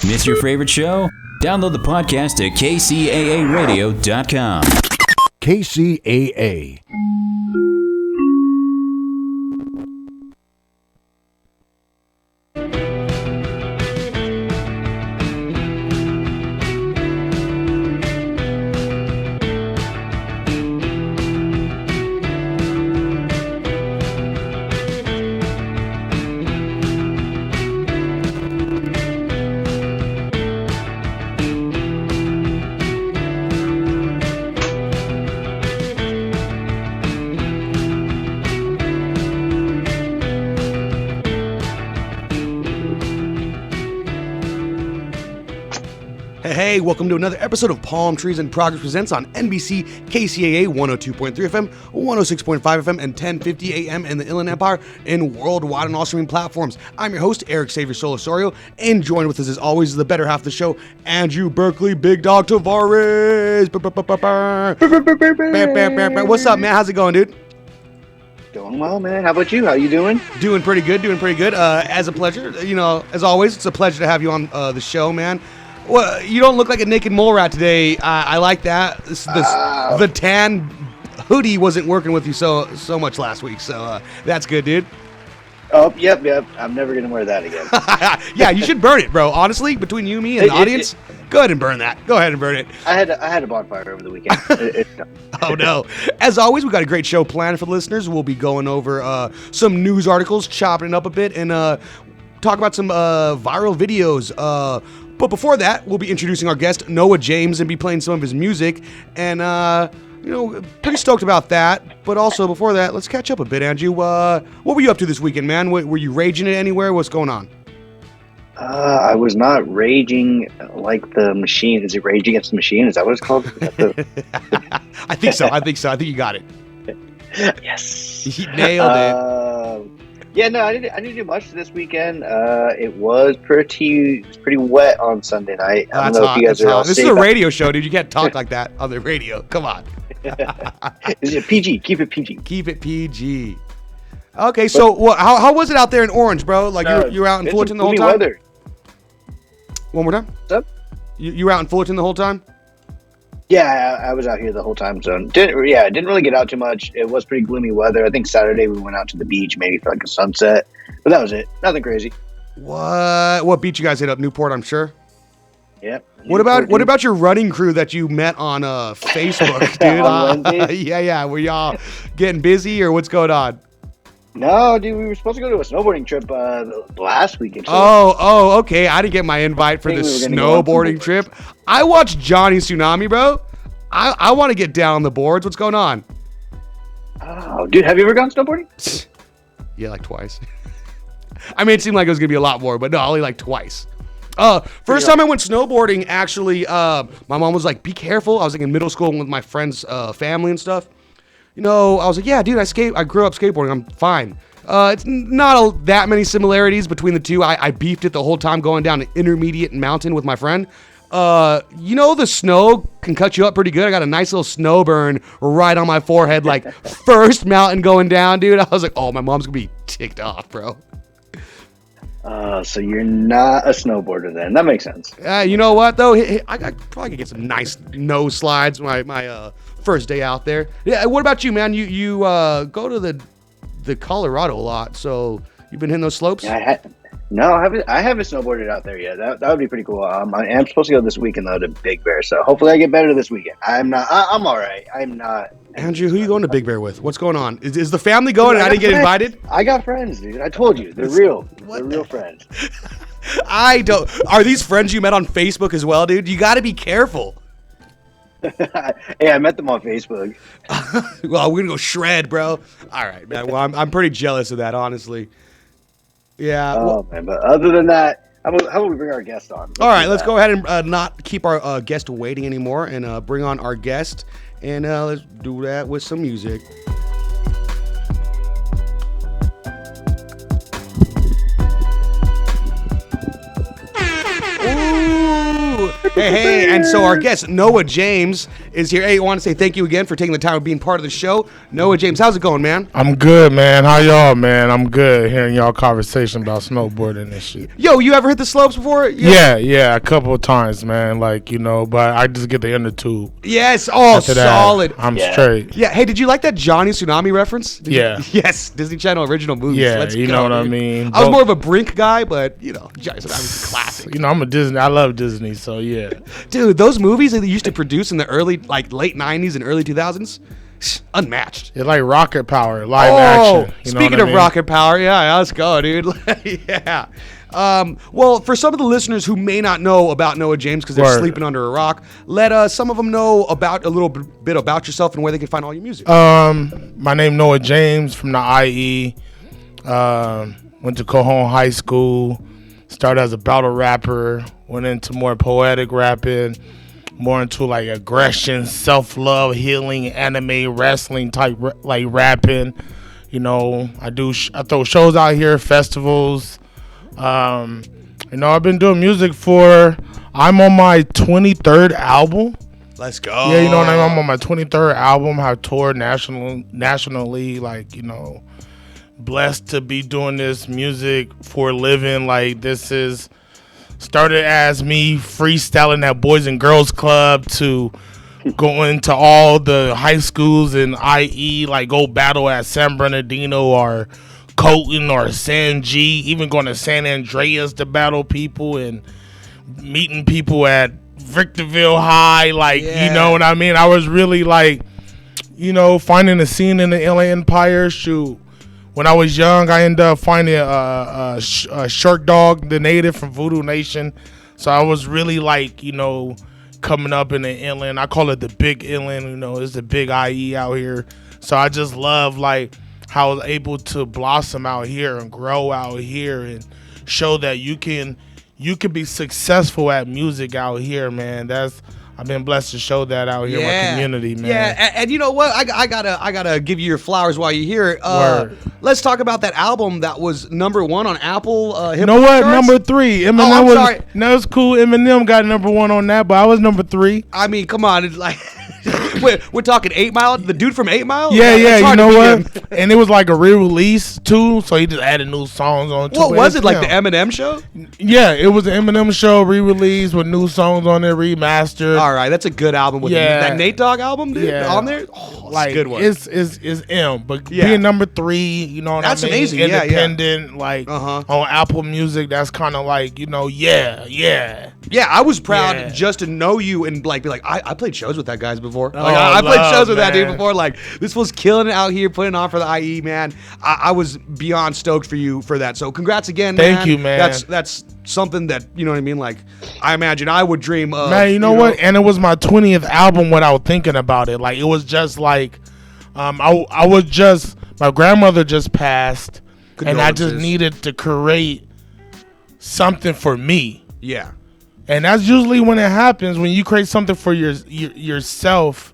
Miss your favorite show? Download the podcast at kcaaradio.com. KCAA. Hey, welcome to another episode of Palm Trees and Progress Presents on NBC KCAA 102.3 FM, 106.5 FM, and 1050 AM in the Inland Empire and worldwide on all streaming platforms. I'm your host, Eric Xavier Solosorio, and joined with us as always is the better half of the show, Andrew Berkeley, Big Dog Tavares. What's up, man? How's it going, dude? Doing well, man. How about you? How you doing? Doing pretty good. As a pleasure. You know, as always, it's a pleasure to have you on the show, man. Well, you don't look like a naked mole rat today. I like that. The tan hoodie wasn't working with you so much last week, so that's good, dude. Oh, yep. I'm never going to wear that again. Yeah, you should burn it, bro. Honestly, between you, me, and the audience, go ahead and burn that. Go ahead and burn it. I had a bonfire over the weekend. It's done. Oh, no. As always, we got a great show planned for the listeners. We'll be going over some news articles, chopping it up a bit, and talk about some viral videos. But before that, we'll be introducing our guest, Noa James, and be playing some of his music. And, pretty stoked about that. But also, before that, let's catch up a bit, Andrew. What were you up to this weekend, man? Were you raging it anywhere? What's going on? I was not raging like the machine. Is it Rage Against the Machine? Is that what it's called? I think so. I think you got it. Yes. You nailed it. Yeah, no, I didn't do much this weekend. It was pretty wet on Sunday night. I don't know if you guys are all This is a radio show, dude. You can't talk like that on the radio. Come on. Is it PG? Keep it PG. Keep it PG. Okay, so how was it out there in Orange, bro? Like you were out in Fullerton the whole time? Weather. One more time? What's up? You were out in Fullerton the whole time? Yeah, I was out here the whole time, so didn't really get out too much. It was pretty gloomy weather. I think Saturday we went out to the beach, maybe for like a sunset, but that was it. Nothing crazy. What beach you guys hit up? Newport, I'm sure. Yep. What about your running crew that you met on Facebook, dude? On Wednesday? Yeah. Were y'all getting busy or what's going on? No, dude, we were supposed to go to a snowboarding trip last weekend. So Oh, okay. I didn't get my invite for the snowboarding trip. I watched Johnny Tsunami, bro. I want to get down on the boards. What's going on? Oh, dude, have you ever gone snowboarding? Yeah, like twice. I mean, it seemed like it was going to be a lot more, but no, only like twice. First time I went snowboarding, actually, my mom was like, be careful. I was like in middle school with my friend's family and stuff. You know, I was like, yeah, dude, I grew up skateboarding. I'm fine. It's not that many similarities between the two. I beefed it the whole time going down an intermediate mountain with my friend. The snow can cut you up pretty good. I got a nice little snow burn right on my forehead, like first mountain going down, dude. I was like, oh, my mom's going to be ticked off, bro. So you're not a snowboarder then. That makes sense. You know what, though? I probably could get some nice nose slides my first day out there. Yeah, what about you, man? You go to the Colorado a lot, so you've been hitting those slopes? Yeah, I haven't snowboarded out there yet. That would be pretty cool. I am supposed to go this weekend, though, to Big Bear, so hopefully I get better this weekend. I'm all right. I'm not. Andrew, who are you going to Big Bear with? What's going on? Is the family going and I didn't get invited? I got friends, dude. I told you. They're real. They're real friends. I don't. Are these friends you met on Facebook as well, dude? You got to be careful. Hey, I met them on Facebook. Well, we're going to go shred, bro. All right, man. Well, I'm pretty jealous of that, honestly. Yeah. Man. But other than that, how about we bring our guest on? All right, let's go ahead and not keep our guest waiting anymore and bring on our guest. And let's do that with some music. Ooh. Hey, and so our guest, Noa James, is here. Hey, I want to say thank you again for taking the time of being part of the show. Noa James, how's it going, man? I'm good, man. How y'all, man? I'm good hearing y'all conversation about snowboarding and shit. Yo, you ever hit the slopes before? Yeah, a couple of times, man. Like, but I just get the inner tube. Yes, solid. I'm straight. Yeah, hey, did you like that Johnny Tsunami reference? Yeah. Yes, Disney Channel original movies. Yeah, Let's you go, know what dude. I mean? I was more of a Brink guy, but, Johnny Tsunami's a classic. I'm a Disney. I love Disney, so yeah. Dude, those movies that they used to produce in the early, late 90s and early 2000s, unmatched. It's like rocket power, live action. Speaking of rocket power, yeah, let's go, dude. Yeah. Well, for some of the listeners who may not know about Noa James because they're sleeping under a rock, let some of them know about a little bit about yourself and where they can find all your music. My name Noa James from the IE. Went to Cajon High School. Started as a battle rapper. Went into more poetic rapping. More into like aggression, self-love, healing, anime, wrestling type like rapping. I throw shows out here, festivals. I've been doing music I'm on my 23rd album. Let's go. Yeah, you know what I mean? I'm on my 23rd album. I've toured nationally, blessed to be doing this music for a living. Like, this is started as me freestyling at Boys and Girls Club to going to all the high schools in IE, like go battle at San Bernardino or Colton or San G, even going to San Andreas to battle people and meeting people at Victorville High, you know what I mean? I was really finding a scene in the LA Empire. Shoot, when I was young, I ended up finding a Shark Dog, the native from Voodoo Nation. So I was really coming up in the inland. I call it the big inland. It's the big IE out here. So I just love how I was able to blossom out here and grow out here and show that you can be successful at music out here, man. I've been blessed to show that out here in my community, man. Yeah, and you know what? I gotta give you your flowers while you're here. Let's talk about that album that was #1 on Apple Hip Hop You know what? charts. #3. Eminem I'm was. sorry. No, it's cool. Eminem got #1 on that, but I was #3. I mean, come on, it's like we're talking 8 Mile, the dude from 8 Mile. Yeah, It's you hard to know beat what? him. And it was like a re-release too, so he just added new songs on. What was it, like the Eminem show? Yeah, it was an Eminem show re-release with new songs on there, remastered. All right, that's a good album. With that Nate Dogg album, dude, on there. Oh, like a good one. It's M, but being #3, you know what That's I mean? amazing. Independent, on Apple Music. That's kind of Yeah, I was proud Yeah. just to know you and be like, I played shows with that guys before. Oh, I played love, shows with that dude man. before. Like, this was killing it out here, putting on for the IE, man. I was beyond stoked for you for that. So congrats again, man. Thank you, man. That's something that, you know what I mean? Like, I imagine I would dream of. Man, you know what? And it was my 20th album without thinking about it. Like, it was just like, I was just, my grandmother just passed, and I just Condolences. needed to create something for me. Yeah. And that's usually when it happens, when you create something for yourself.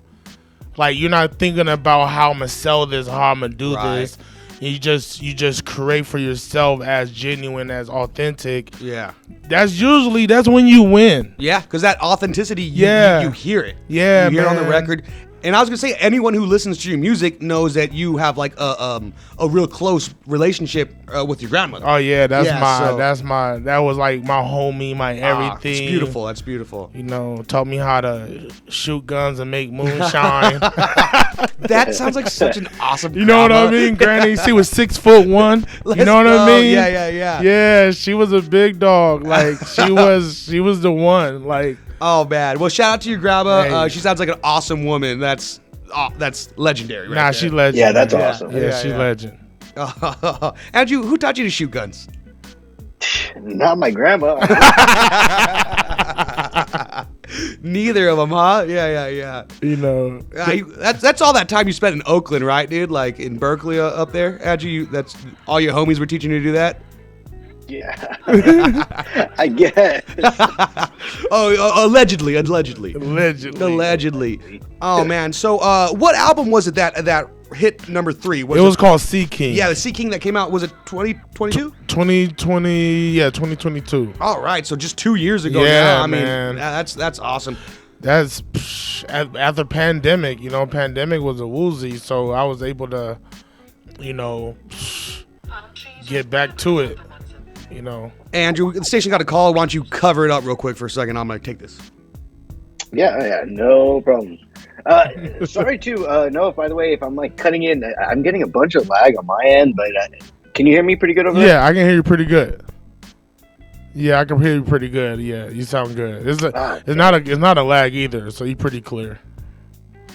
Like, you're not thinking about how I'm gonna sell this, how I'm gonna do Right. this. You just create for yourself as genuine, as authentic. Yeah. That's when you win. Yeah, because that authenticity, Yeah. you hear it. Yeah, you hear it on the man. record. And I was gonna say, anyone who listens to your music knows that you have like a real close relationship with your grandmother. Oh yeah, that was like my homie, my everything. It's beautiful. That's beautiful. Taught me how to shoot guns and make moonshine. That sounds like such an awesome. You know what I mean? Granny, she was 6'1". You know what I mean? Yeah. Yeah, she was a big dog. Like, she was the one. Like, Oh man. Well, shout out to your grandma. Hey. She sounds like an awesome woman. That's legendary. Right nah, there. she legend. Yeah, that's man. awesome. Yeah, she legend. Andrew, who taught you to shoot guns? Not my grandma. Neither of them, huh? Yeah. That's all that time you spent in Oakland, right, dude? Like in Berkeley up there, Andrew. That's all your homies were teaching you to do that. Yeah. I guess. Allegedly. Allegedly. Oh man. So, what album was it that hit number 3? It was called Sea King. Yeah, the Sea King that came out, was it 2022? 2022. All right, so just 2 years ago. Yeah, now. I mean, man. that's awesome. That's after pandemic. Pandemic was a woozy, so I was able to, get back to it. Andrew, the station got a call. Why don't you cover it up real quick for a second? I'm gonna take this. Yeah, no problem. Sorry to Noah, by the way, if I'm like cutting in, I'm getting a bunch of lag on my end, but can you hear me pretty good over there? Yeah, I can hear you pretty good. Yeah, I can hear you pretty good. Yeah, you sound good. It's not a lag either, so you're pretty clear.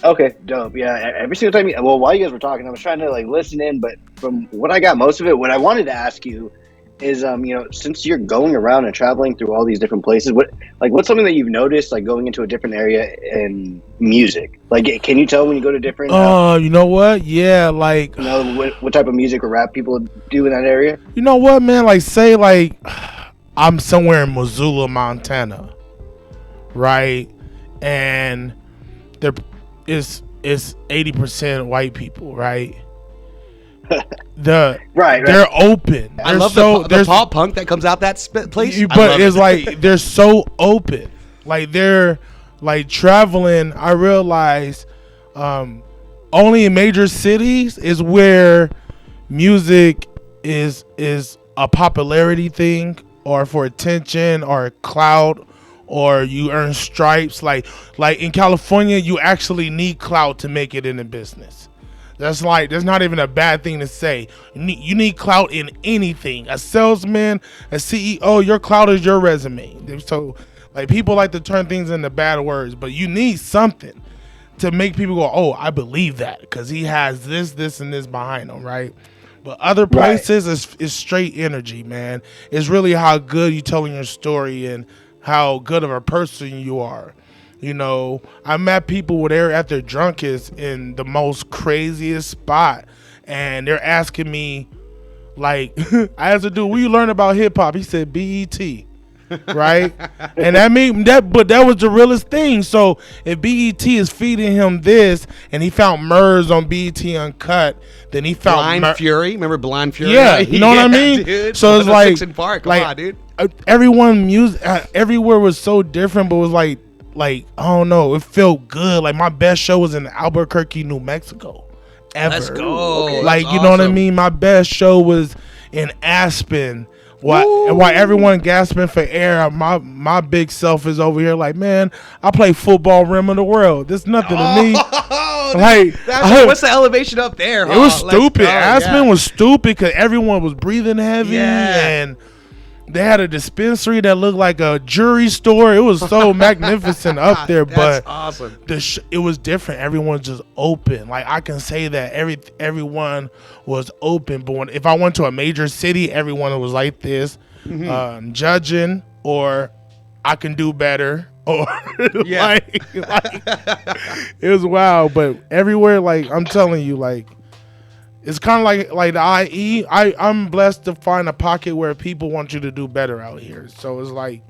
Okay, dope. Yeah, every single time. While you guys were talking, I was trying to like listen in, but from what I got, most of it. What I wanted to ask you is, since you're going around and traveling through all these different places, what's something that you've noticed, like going into a different area in music? Like, can you tell when you go to different? You know what? Yeah, like. What type of music or rap people do in that area? You know what, man? Like, say like, I'm somewhere in Missoula, Montana, right? And it's 80% white people, right? Right. They're open. I love the pop punk that comes out that place. But it's like they're so open. Like they're like traveling. I realize only in major cities is where music is a popularity thing, or for attention, or clout, or you earn stripes. Like in California, you actually need clout to make it in the business. That's not even a bad thing to say. You need clout in anything. A salesman, a CEO, your clout is your resume. So, like, people like to turn things into bad words, but you need something to make people go, oh, I believe that, because he has this, and this behind him, right? But other places is straight energy, man. It's really how good you telling your story and how good of a person you are. I met people where they're at their drunkest in the most craziest spot, and they're asking me, like, I asked a dude, "What you learn about hip hop?" He said, "BET." Right? And but that was the realest thing. So if BET is feeding him this, and he found Murs on BET Uncut, then he found Blind Fury. Remember Blind Fury? Yeah, you know what I mean? Dude. So it's like, Come on, dude. Everyone everywhere was so different, but it was like I don't know, it felt good. Like my best show was in Albuquerque, New Mexico, ever. Let's go. Okay. Like, you know what I mean? My best show was in Aspen. While everyone gasping for air, my big self is over here like, man, I play football rim of the world. There's nothing to me. Like, what's the elevation up there? It was stupid. Aspen was stupid because everyone was breathing heavy, and they had a dispensary that looked like a jewelry store. It was so magnificent up there, but awesome. It was different. Everyone just open. Like, I can say that everyone was open. But if I went to a major city, everyone was like this, judging, or I can do better, or like it was wild. But everywhere, like I'm telling you, like. It's kind of like the IE. I'm blessed to find a pocket where people want you to do better out here. So it's like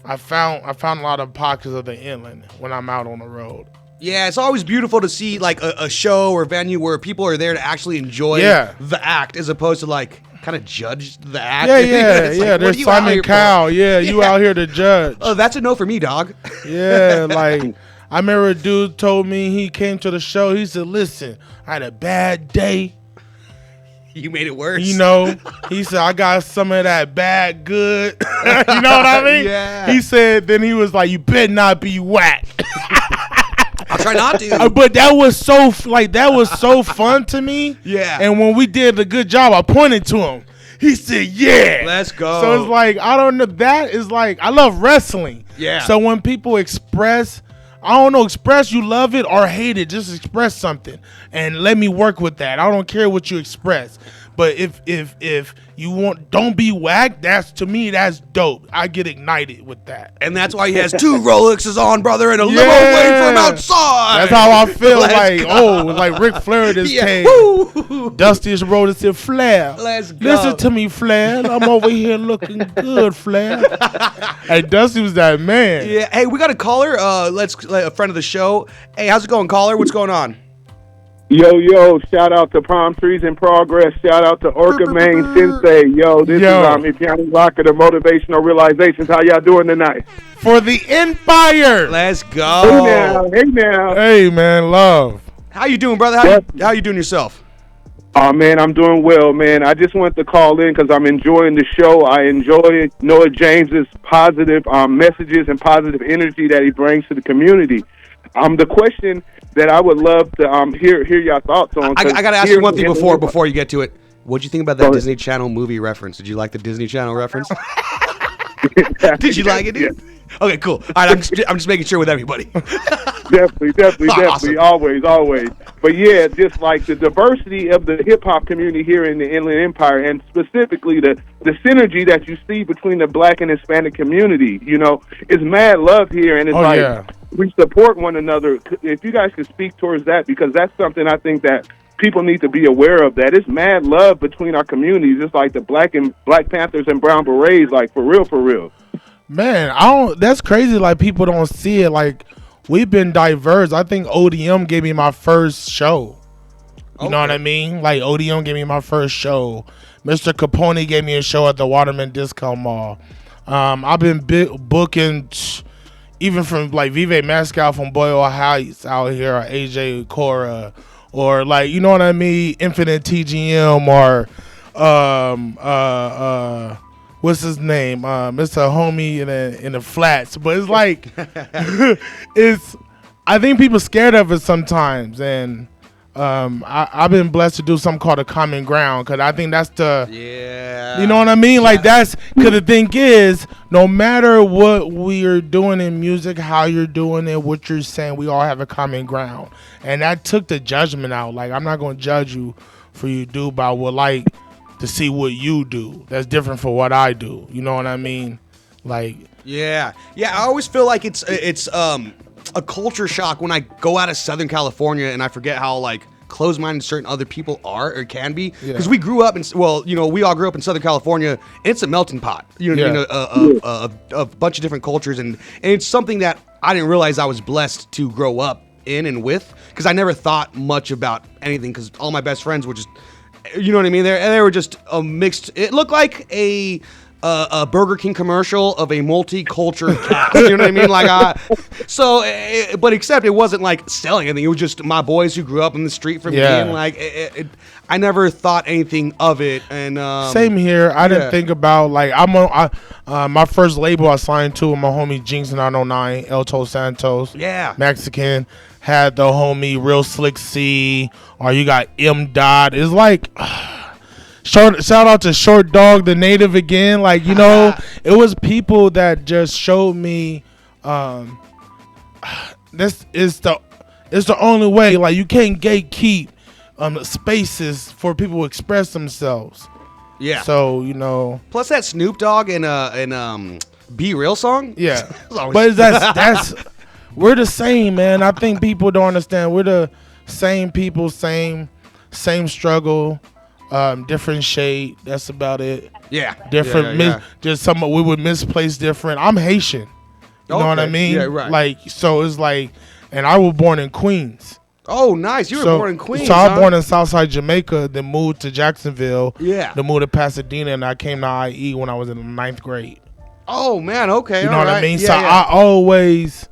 I found a lot of pockets of the inland when I'm out on the road. Yeah, it's always beautiful to see like a show or venue where people are there to actually enjoy the act, as opposed to like kind of judge the act. Yeah. There's Simon Cowell. Yeah, you out here to judge. Oh, that's a no for me, dog. Yeah, like. I remember a dude told me, he came to the show. He said, listen, I had a bad day. You made it worse. He said, I got some of that bad good. You know what I mean? Yeah. He said, then he was like, you better not be whack. I'll try not to. But that was so fun to me. Yeah. And when we did a good job, I pointed to him. He said, yeah. Let's go. So it's like, I don't know. That is like, I love wrestling. Yeah. So when people express you love it or hate it, just express something and let me work with that. I don't care what you express. But if you don't be whack, to me that's dope. I get ignited with that. And that's why he has 2 Rolexes on, brother, and a limo waiting for him outside. That's how I feel. Like Ric Flair just came. Woo. Dustiest Road said, Flair. Let's go. Listen to me, Flair. I'm over here looking good, Flair. Hey, Dusty was that man. Yeah. Hey, we got a caller. A friend of the show. Hey, how's it going, caller? What's going on? Yo, shout out to Palm Trees in Progress. Shout out to Orca Main Sensei. Yo, this is Itiani Locker, the Motivational Realizations. How y'all doing tonight? For the Empire. Let's go. Hey now. Hey, man, love. How you doing, brother? How you doing yourself? Oh, man, I'm doing well, man. I just wanted to call in because I'm enjoying the show. I enjoy Noa James's positive messages and positive energy that he brings to the community. The question that I would love to hear your thoughts on. I got to ask you one thing before you get to it. What'd you think about that Disney Channel movie reference? Did you like the Disney Channel reference? Did you like it, dude? Yeah. Okay, cool. All right, I'm just making sure with everybody. Definitely. Awesome. Always. But yeah, just like the diversity of the hip hop community here in the Inland Empire, and specifically the synergy that you see between the Black and Hispanic community, is mad love here, and it's we support one another. If you guys could speak towards that, because that's something I think that people need to be aware of, that it's mad love between our communities. It's like the Black Panthers and Brown Berets, like for real. Man, that's crazy. Like, people don't see it. Like, we've been diverse. I think ODM gave me my first show. You know what I mean? Like, ODM gave me my first show. Mr. Capone gave me a show at the Waterman Discount Mall. I've been booking even from like Vive Mascal from Boyle Heights out here, or AJ Cora, or like, you know what I mean, Infinite TGM, or what's his name, Mr. Homie in the flats. But it's like I think people scared of it sometimes, and I've been blessed to do something called a common ground, because I think that's you know what I mean? Like, that's because the thing is, no matter what we are doing in music, how you're doing it, what you're saying, we all have a common ground. And that took the judgment out. Like, I'm not going to judge you for you do, but I would like to see what you do that's different from what I do. You know what I mean? Like, yeah. I always feel like it's a culture shock when I go out of Southern California and I forget how like closed-minded certain other people are or can be, because we grew up we all grew up in Southern California, and it's a melting pot, a bunch of different cultures, and it's something that I didn't realize I was blessed to grow up in and with, because I never thought much about anything, because all my best friends were just, you know what I mean, they were just a mixed, it looked like a Burger King commercial of a multicultural cast. You know what I mean? Like, but except it wasn't like selling anything. It was just my boys who grew up in the street from me. And like, I never thought anything of it. And same here. I didn't think about like my first label I signed to with my homie Jinx in 909, Elto Santos. Yeah, Mexican. Had the homie Real Slick C, or you got M Dot. It's like. Shout out to Short Dog, the native again. Like, it was people that just showed me this is the only way. Like, you can't gatekeep spaces for people to express themselves. Yeah. So, plus that Snoop Dogg and Be Real song. Yeah. But that's we're the same, man. I think people don't understand. We're the same people, same struggle. Different shade. That's about it. Yeah. Different. Just some we would misplace different. I'm Haitian. You know what I mean? Yeah, right. Like, so it's like, and I was born in Queens. Oh, nice. You were born in Queens. So I was born in Southside Jamaica, then moved to Jacksonville. Yeah. Then moved to Pasadena, and I came to IE when I was in the 9th grade. Oh man. Okay. You know what I mean? Yeah, so I always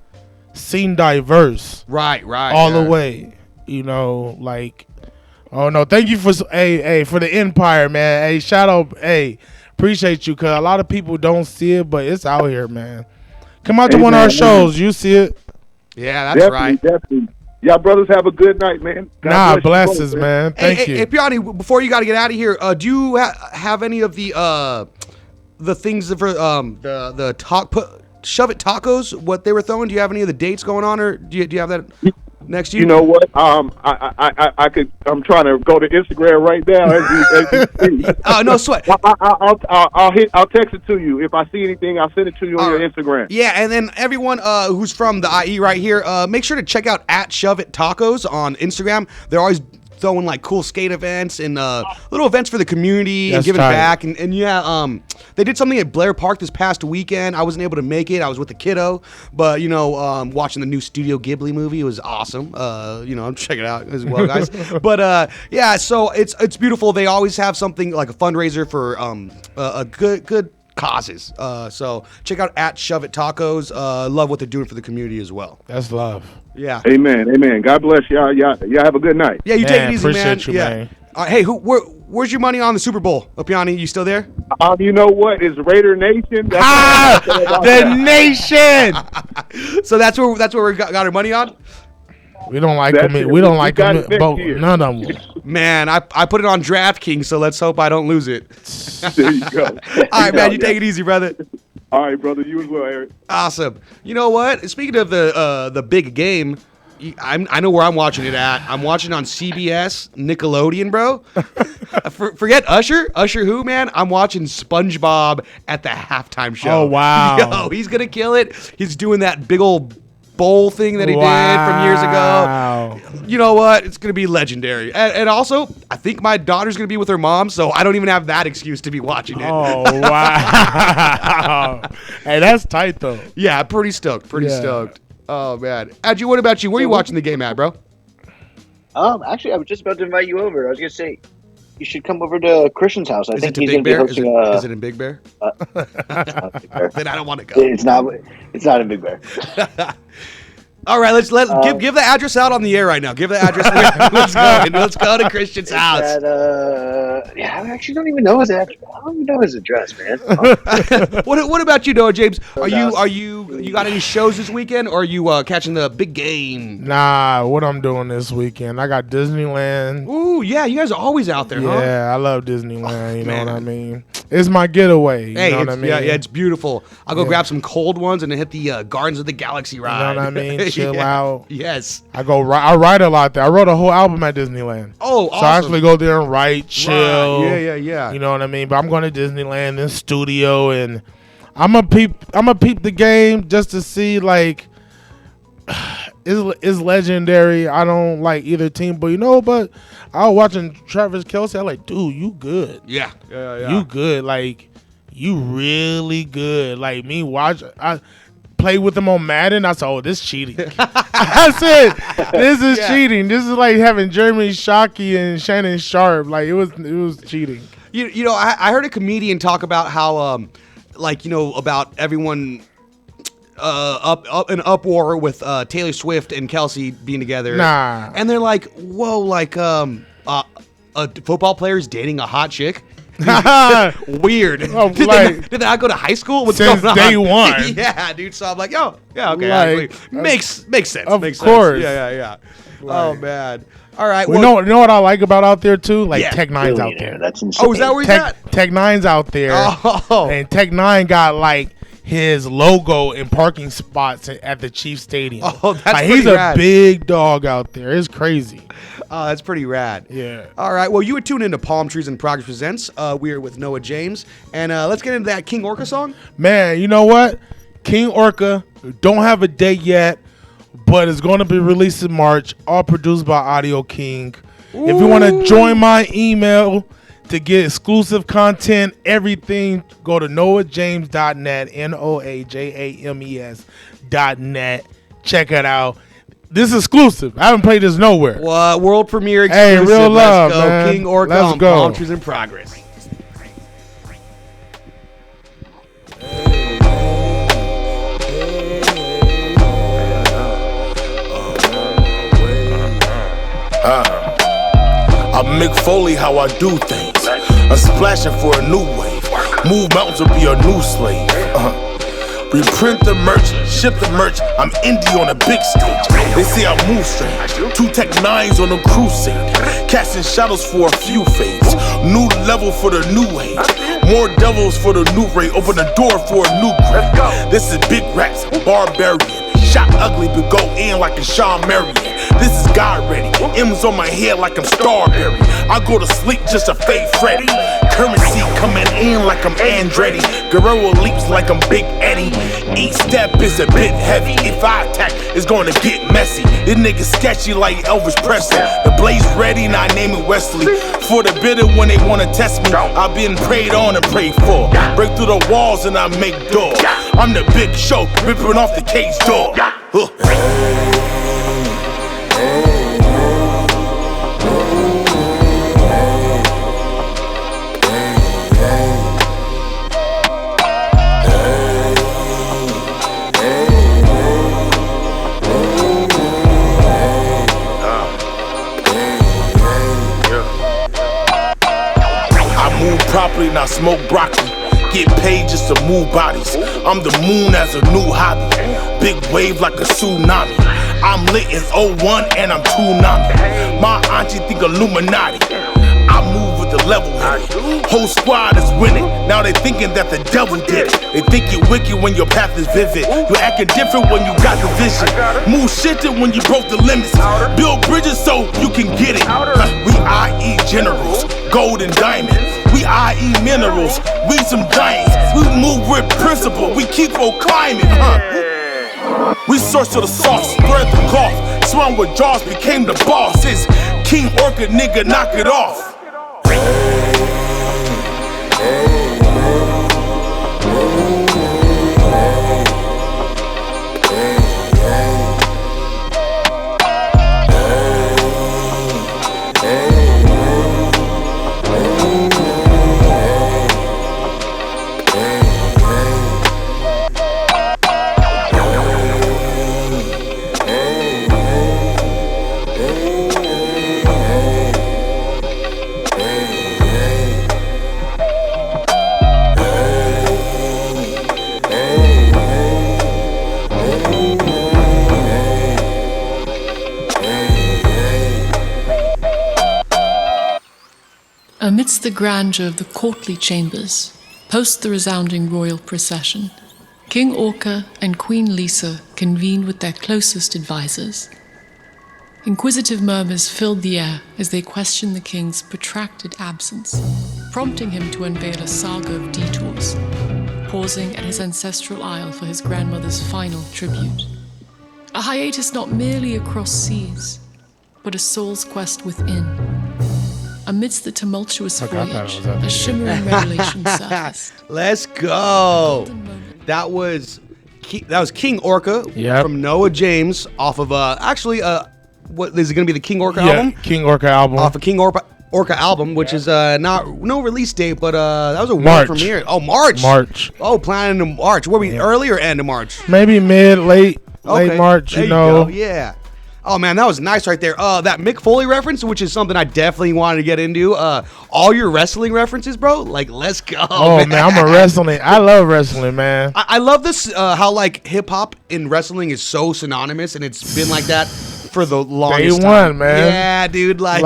seen diverse. Right. All the way. Like. Oh no! Thank you for for the Empire, man. Hey, shout out, appreciate you, cause a lot of people don't see it, but it's out here, man. Come out to one of our shows, you see it. Yeah, that's right. Definitely. Y'all brothers have a good night, man. God blesses, man. Thank you. Hey, Piani, before you got to get out of here, do you have any of the things for the Shove It tacos? What they were throwing? Do you have any of the dates going on, or do you have that? Next year? You know what? I could. I'm trying to go to Instagram right now. As you see. Oh, no sweat. I'll text it to you. If I see anything, I'll send it to you on your Instagram. Yeah, and then everyone who's from the IE right here, make sure to check out @Shove It Tacos on Instagram. They're always throwing like cool skate events and little events for the community and That's giving tight. back. And yeah, they did something at Blair Park this past weekend. I wasn't able to make it. I was with the kiddo, but watching the new Studio Ghibli movie, it was awesome. Check it out as well, guys. But yeah, so it's beautiful. They always have something like a fundraiser for a good causes. So check out at Shove It Tacos. Love what they're doing for the community as well. That's love. Yeah. Amen. God bless y'all. Y'all have a good night. Yeah, you take it easy, man. Appreciate you, yeah. man. Hey, where's your money on the Super Bowl? Opiani, you still there? You know what? It's Raider Nation. The nation. So that's where we got our money on. We don't like That's them. it. We don't We like got them. it next Both, year. none of them. Man, I put it on DraftKings, so let's hope I don't lose it. There you go. All right, man, you take it easy, brother. All right, brother. You as well, Eric. Awesome. You know what? Speaking of the big game, I know where I'm watching it at. I'm watching on CBS, Nickelodeon, bro. Forget Usher. Usher who, man? I'm watching SpongeBob at the halftime show. Oh, wow. Yo, he's going to kill it. He's doing that big old bowl thing that he did from years ago. You know what? It's going to be legendary. And also, I think my daughter's going to be with her mom, so I don't even have that excuse to be watching it. Oh, wow. Hey, that's tight, though. Yeah, pretty stoked. Yeah. Stoked. Oh, man. Adju, what about you? Where are you watching the game at, bro? Actually, I was just about to invite you over. I was gonna say you should come over to Christian's house. I Is it think to he's Big gonna be Bear? hosting Is it in Big Bear? not Big Bear. Then I don't want to go. It's not. It's not in Big Bear. All right, let's give the address out on the air right now. Give the address. Let's go to Christian's house. Yeah, I actually don't even know his address. I don't even know his address, man. What about you, Noah James? Are you got any shows this weekend, or are you catching the big game? Nah, what I'm doing this weekend, I got Disneyland. Ooh, yeah, you guys are always out there, huh? Yeah, I love Disneyland. You know Man. what I mean? It's my getaway. You Hey, know what I mean? yeah, it's beautiful. I'll go Yeah. grab some cold ones and then hit the Gardens of the Galaxy ride. You know what I mean? Chill Yeah. out. Yes. I write a lot there. I wrote a whole album at Disneyland. Oh, So I awesome. actually go there and write, chill. Right. Yeah. You know what I mean? But I'm going to Disneyland in studio, and I'm a peep the game just to see like it's legendary. I don't like either team, but but I was watching Travis Kelce. I like, dude, you good. Yeah. You good. Like, you really good. Like, I played with him on Madden. I said, oh, this cheating. I said, this is cheating. This is like having Jeremy Shockey and Shannon Sharp. Like, it was cheating. I heard a comedian talk about how, about everyone up in uproar with Taylor Swift and Kelsey being together. Nah. And they're like, whoa, like a football player's dating a hot chick. Weird. Oh, did they not go to high school? What's Since going on? day one. Yeah, dude. So I'm like, oh, yeah, okay. Like, actually, makes sense. of makes course. Sense. Yeah. Oh Like- man. All right. Well, you know what I like about out there too? Like Yeah. Tech Nine's out Billionaire. there. That's insane. Oh, is that where he's at? Tech Nine's out there. Oh. And Tech Nine got like his logo in parking spots at the Chiefs Stadium. Oh, that's like, he's pretty a rad. big dog out there. It's crazy. Oh, that's pretty rad. Yeah. All right. Well, you were tuned into Palm Trees and Progress Presents. We are with Noa James. And let's get into that King Orca song. Man, you know what? King Orca, don't have a date yet, but it's going to be released in March, all produced by Audio King. If you want to join my email to get exclusive content, everything, go to noajames.net, NOAJAMES.net. Check it out. This is exclusive. I haven't played this nowhere. What world premiere Hey, exclusive. real love, Let's go. man. King Orca Let's on go. Palm Trees in Progress. I'm Mick Foley, how I do things. I'm splashing for a new wave. Move mountains or be a new slave. Reprint the merch, ship the merch. I'm indie on a big stage. They say I move strange. 2 Tech 9s on a crusade. Casting shadows for a few fades. New level for the new age. More devils for the new raid. Open the door for a new grade. This is Big Raps, Barbarian. Shot ugly, but go in like a Sean Marion. This is God ready. M's on my head like I'm Starberry. I go to sleep just to fade Freddy. Currency coming in like I'm Andretti. Guerrero leaps like I'm Big Eddie. East step is a bit heavy. If I attack, it's gonna get messy. This nigga sketchy like Elvis Presley. The blaze ready and I name it Wesley. For the bitter when they wanna test me, I've been prayed on and prayed for. Break through the walls and I make doors. I'm the big show, ripping off the cage door. Properly, not smoke broccoli. Get paid just to move bodies. I'm the moon as a new hobby. Big wave like a tsunami. I'm lit as 01 and I'm tsunami. My auntie think Illuminati. I move with the level headed. Whole squad is winning. Now they thinking that the devil did it. They think you're wicked when your path is vivid. You acting different when you got the vision. Move shifted when you broke the limits. Build bridges so you can get it. We IE generals, gold and diamond. We IE minerals, we some giants. We move with principle, we keep on climbing, We source to the sauce, thread the cloth. Swung with jaws, became the boss. It's King Orca, nigga, knock it off. Amidst the grandeur of the courtly chambers, post the resounding royal procession, King Orca and Queen Lisa convened with their closest advisors. Inquisitive murmurs filled the air as they questioned the king's protracted absence, prompting him to unveil a saga of detours, pausing at his ancestral isle for his grandmother's final tribute. A hiatus not merely across seas, but a soul's quest within. Amidst the tumultuous voyage, a shimmering revelation surfaced. Let's go. That was King Orca from Noa James off of what is it going to be, the King Orca album? King Orca album. Off of King Orca album, which is no release date, but that was a world premiere. Oh, March. Oh, planning to March. Were we early or end of March? Maybe late March. There you go. Yeah. Oh man, that was nice right there. That Mick Foley reference, which is something I definitely wanted to get into. All your wrestling references, bro. Like, let's go. Oh man, I'm a wrestling. I love wrestling, man. I love this. How like hip hop in wrestling is so synonymous, and it's been like that for the longest time. Man. Yeah, dude. Like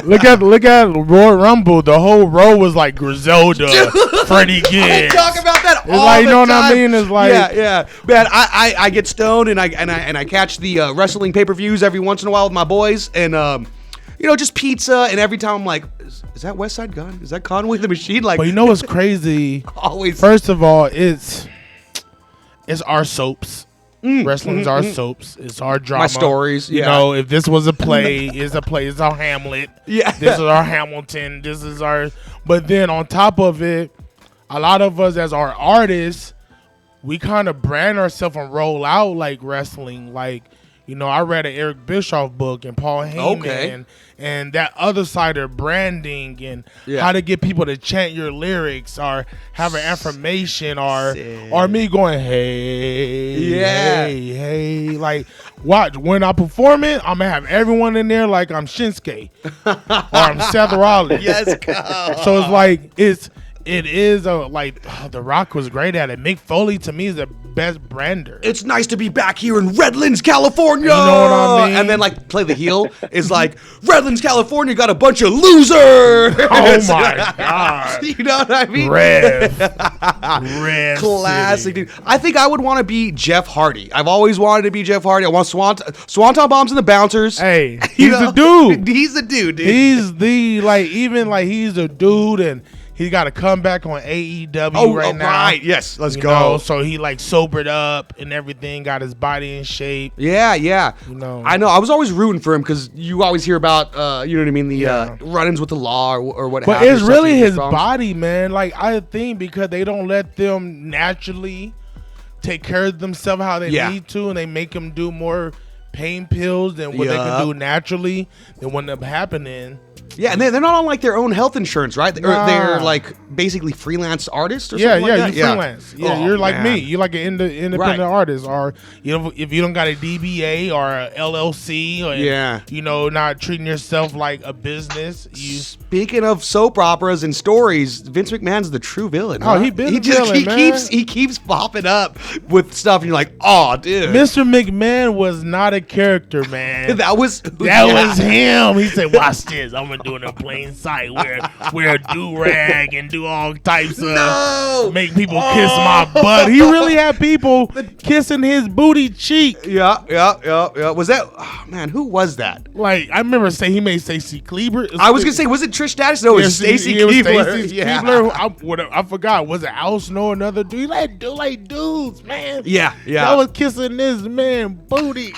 look at Royal Rumble. The whole row was like Griselda, Freddie Gibbs. I talk about that all like, the you know time. What I mean? It's like yeah. Man, I get stoned and I catch the wrestling pay-per-views every once in a while with my boys, and just pizza. And every time I'm like, is that West Side Gun? Is that Conway the Machine? Like, but you know what's crazy? Always. First of all, it's our soaps. Wrestling's our soaps. It's our drama. My stories. You know, if this was a play, it's a play. It's our Hamlet. Yeah. This is our Hamilton. This is our. But then on top of it, a lot of us as our artists, we kind of brand ourselves and roll out like wrestling. Like, I read an Eric Bischoff book and Paul Heyman and that other side of branding and how to get people to chant your lyrics or have an affirmation or me going, hey. Like, watch, when I perform it, I'm going to have everyone in there like I'm Shinsuke or I'm Seth Rollins. Yes, go. So it's like, it is The Rock was great at it. Mick Foley to me is the best brander. It's nice to be back here in Redlands, California. You know what I mean? And then play the heel is like, Redlands, California got a bunch of losers. Oh my God. You know what I mean? Rev Classic, City. dude. I think I would want to be Jeff Hardy. I've always wanted to be Jeff Hardy. I want Swanton Bombs and the Bouncers. Hey, he's the dude. He's the dude, dude. He's the he's a dude, and He got a comeback on AEW right now. Right. Yes. Let's You go. know, so he like sobered up and everything, got his body in shape. Yeah. You know. I know. I was always rooting for him because you always hear about, you know what I mean, the Yeah. run-ins with the law or what. But have you, it's substance really abuse his problems. body, man. Like I think because they don't let them naturally take care of themselves how they Yeah. need to, and they make them do more pain pills than what they Yeah. can do naturally, then what end up happening. Yeah, and they're not on like their own health insurance, right? Or Nah. they're like basically freelance artists or Yeah, something like that. you freelance. Yeah, Oh, you're like man. me. You're like an independent Right. artist, or you know, if you don't got a DBA or a LLC, or Yeah. you know, not treating yourself like a business. You Speaking of soap operas and stories, Vince McMahon's the true villain. Oh, huh? he been he the villain, he man. keeps popping up with stuff, and you're like, oh, dude, Mr. McMahon was not a character, man. that was him. He said, "Watch this. I'm gonna do it in plain sight. Wear a do rag and do all types of No! make people kiss my butt." He really had people kissing his booty cheek. Yeah. Was that? Oh, man, who was that? Like I remember he made Stacey Kleber. I was gonna say, was it Trish Stratus? No, it was Stacey Keibler. Yeah. I forgot. Was it Al Snow, another dude? He like dudes, man. Yeah. I was kissing this man booty.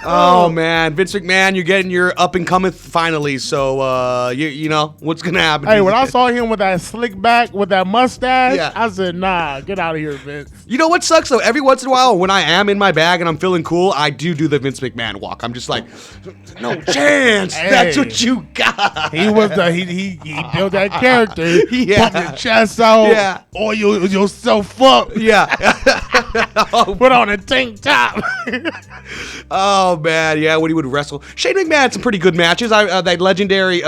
Oh man, Vince McMahon, you're getting your up and coming finally. So you know what's gonna happen? Hey, when I saw him with that slick back with that mustache, Yeah. I said, "Nah, get out of here, Vince." You know what sucks though? Every once in a while, when I am in my bag and I'm feeling cool, I do the Vince McMahon walk. I'm just like, no chance. Hey. That's what you got. He was he built that character. Yeah. Put your chest out. Yeah. Oil yourself up. Yeah. Put on a tank top. Oh man, yeah. When he would wrestle, Shane McMahon had some pretty good matches. That legendary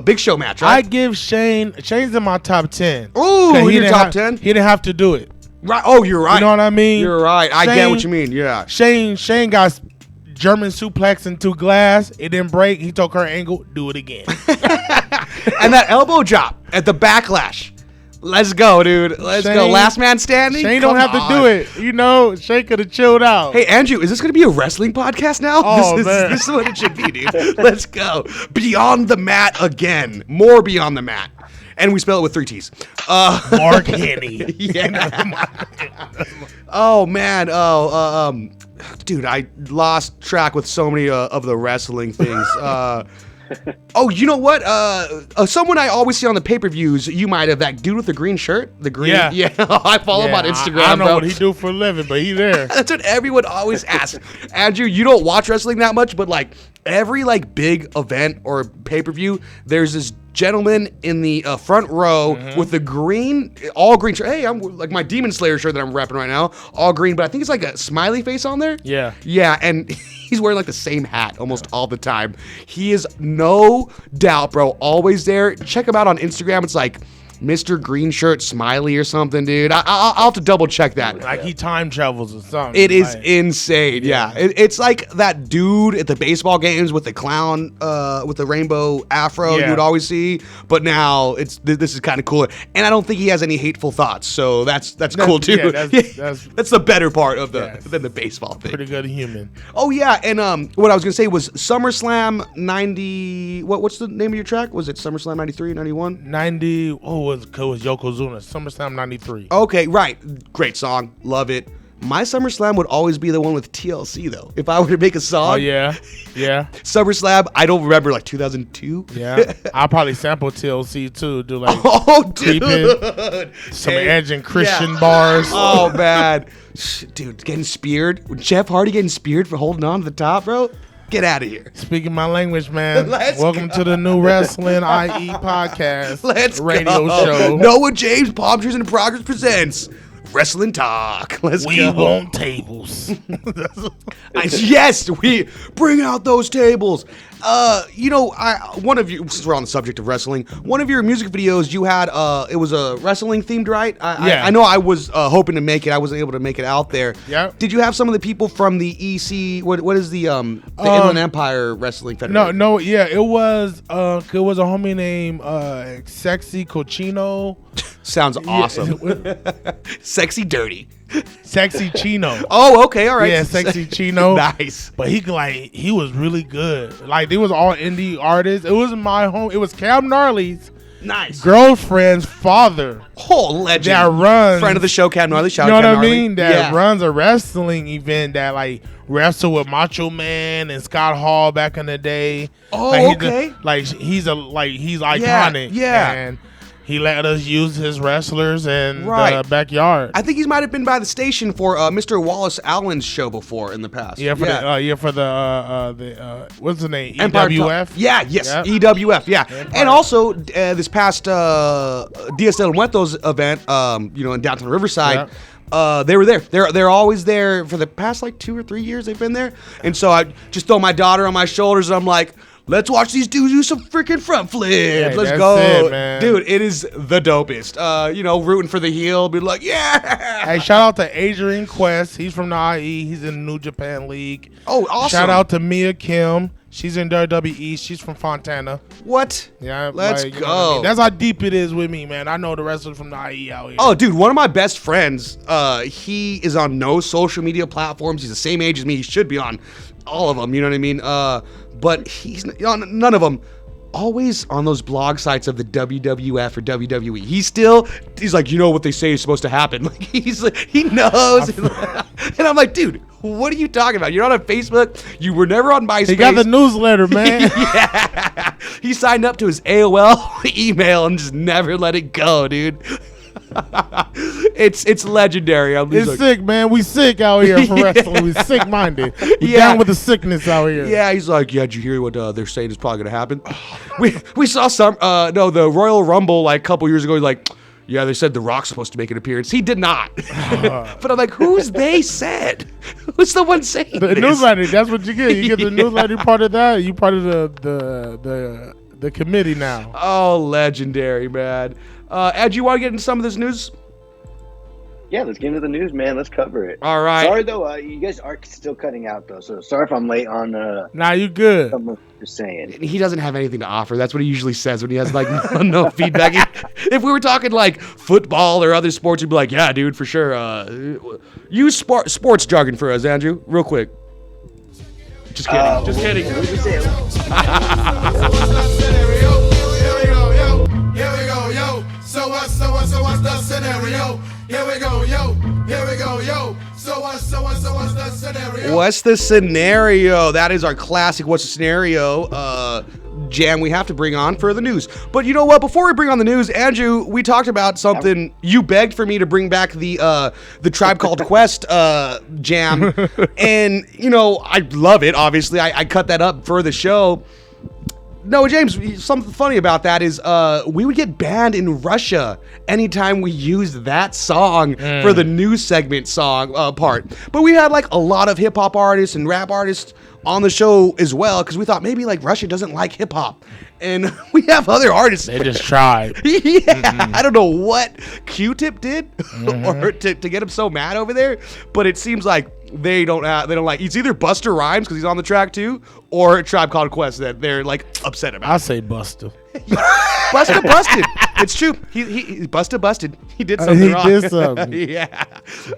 Big Show match, I right? give Shane's in my top 10. Ooh, 'Cause in he your didn't top have- 10? He didn't have to do it. Right. Oh, you're right. You know what I mean? You're right. I get Shane- what you mean. Yeah. Shane got German suplex into glass. It didn't break. He took her angle. Do it again. And that elbow drop at the backlash. Let's go, dude. Let's go. Shane- Last man standing. Shane don't Come have to on. do it. You know, Shane could have chilled out. Hey, Andrew, is this going to be a wrestling podcast now? Oh, man. This is what it should be, dude. Let's go. Beyond the mat again. More beyond the mat. And we spell it with 3 T's. Mark Henny. Yeah. Oh, man. Dude, I lost track with so many of the wrestling things. Oh, you know what? Someone I always see on the pay-per-views, you might have, that dude with the green shirt. The green. Yeah. I follow him on Instagram, I don't know bro. what he do for a living, but he there. That's what everyone always asks. Andrew, you don't watch wrestling that much, but like every like big event or pay-per-view, there's this gentleman in the front row with the all green shirt. Hey, I'm like my Demon Slayer shirt that I'm repping right now, all green, but I think it's like a smiley face on there. Yeah. Yeah, and he's wearing like the same hat almost all the time. He is no doubt, bro, always there. Check him out on Instagram. It's like Mr. Green Shirt Smiley or something, dude. I'll have to double check that. Like he time travels or something. It is like, insane. Yeah. It's like that dude at the baseball games with the clown, with the rainbow afro you would always see. But now this is kind of cooler. And I don't think he has any hateful thoughts. So that's cool too. Yeah, that's the better part of than the baseball thing. pretty good human. Oh yeah, and what I was gonna say was SummerSlam 90. What's the name of your track? Was it SummerSlam 93, 91? 90. Oh, it was Yokozuna. SummerSlam 93. Okay, right. Great song. Love it. My SummerSlam would always be the one with TLC though. If I were to make a song. Oh yeah. SummerSlam, I don't remember, like 2002. Yeah. I'll probably sample TLC too. Do like Oh, dude. some Hey, Edge and Christian yeah. bars. Oh man, dude, getting speared. Jeff Hardy getting speared for holding on to the top, bro. Get out of here. Speaking my language, man. Let's Welcome to the new Wrestling IE podcast. Let's radio go. show. Noah James, Palm Trees in Progress presents Wrestling Talk. Let's We go. want tables. Yes, we bring out those tables. You know, one of you, since we're on the subject of wrestling, one of your music videos you had, it was a wrestling themed, right? Yeah. I know I was hoping to make it. I wasn't able to make it out there. Yeah. Did you have some of the people from the EC? What is the Inland Empire Wrestling Federation? No, yeah, it was a homie named Sexy Cochino. Sounds awesome. Yeah. Sexy Dirty. Sexy Chino. Oh, okay, all right. Yeah, Sexy Chino. Nice. But he was really good. Like, they was all indie artists. It wasn't my home. It was Cam Gnarly's Nice. girlfriend's father. Oh, legend. That runs. Friend of the show, Cat Gnarly. Shout You know out what Cat I mean? Gnarly. That runs a wrestling event that like wrestled with Macho Man and Scott Hall back in the day. Oh, like, okay. He's iconic. Yeah. And he let us use his wrestlers in Right. the backyard. I think he might have been by the station for Mr. Wallace Allen's show before in the past. For the what's the name? Empire EWF. Yes, Yep. EWF, yeah. Empire. And also this past Diaz del Muertos event, in downtown Riverside, they were there. They're always there for the past like 2 or 3 years. They've been there, and so I just throw my daughter on my shoulders, and I'm like, let's watch these dudes do some freaking front flips. Hey, Let's that's go, it, man. dude. It is the dopest. Rooting for the heel, be like, yeah. Hey, shout out to Adrian Quest. He's from the IE. He's in the New Japan League. Oh, awesome. Shout out to Mia Kim. She's in WWE. She's from Fontana. What? Yeah, Let's you know go. what I mean? That's how deep it is with me, man. I know the wrestlers from the IE out here. Oh, dude, one of my best friends, he is on no social media platforms. He's the same age as me. He should be on all of them, you know what I mean? But he's on none of them. Always on those blog sites of the WWF or WWE. He's like, you know what they say is supposed to happen. Like he knows. And I'm like, dude, what are you talking about? You're not on Facebook. You were never on MySpace. He got the newsletter, man. Yeah. He signed up to his AOL email and just never let it go, dude. It's legendary. It's sick, man. We sick out here for wrestling. We sick minded. We down with the sickness out here. Yeah, he's like, yeah, did you hear what they're saying is probably gonna happen? we saw the Royal Rumble like a couple years ago. He's like, yeah, they said The Rock's supposed to make an appearance. He did not. But I'm like, who's they said? Who's the one saying The this? newsletter. That's what you get. You get the newsletter part of that. You part of the committee now. Oh, legendary, man. Ed, you want to get into some of this news? Yeah, let's get into the news, man. Let's cover it. All right. Sorry though, you guys are still cutting out though, so sorry if I'm late on. Nah, you good. I'm just saying. He doesn't have anything to offer. That's what he usually says when he has like no feedback. If we were talking like football or other sports, he'd be like, "Yeah, dude, for sure." Use sports jargon for us, Andrew, real quick. Just kidding. Just kidding. What did we say? Here we go, yo. So what's the scenario? Here we go, yo. So what's the scenario? What's the scenario? That is our classic What's the Scenario jam we have to bring on for the news. But you know what? Before we bring on the news, Andrew, we talked about something. You begged for me to bring back the Tribe Called Quest jam. And, I love it, obviously. I cut that up for the show. Noa James, something funny about that is we would get banned in Russia anytime we used that song for the news segment song part. But we had like a lot of hip hop artists and rap artists on the show as well because we thought maybe like Russia doesn't like hip hop. And we have other artists. They just tried. Yeah, I don't know what Q-Tip did or to get him so mad over there, but it seems like they don't like. It's either Busta Rhymes because he's on the track too, or Tribe Called Quest that they're like upset about. I say Busta. Busta busted. It's true. He Busta busted. He did something wrong. He did something. Yeah.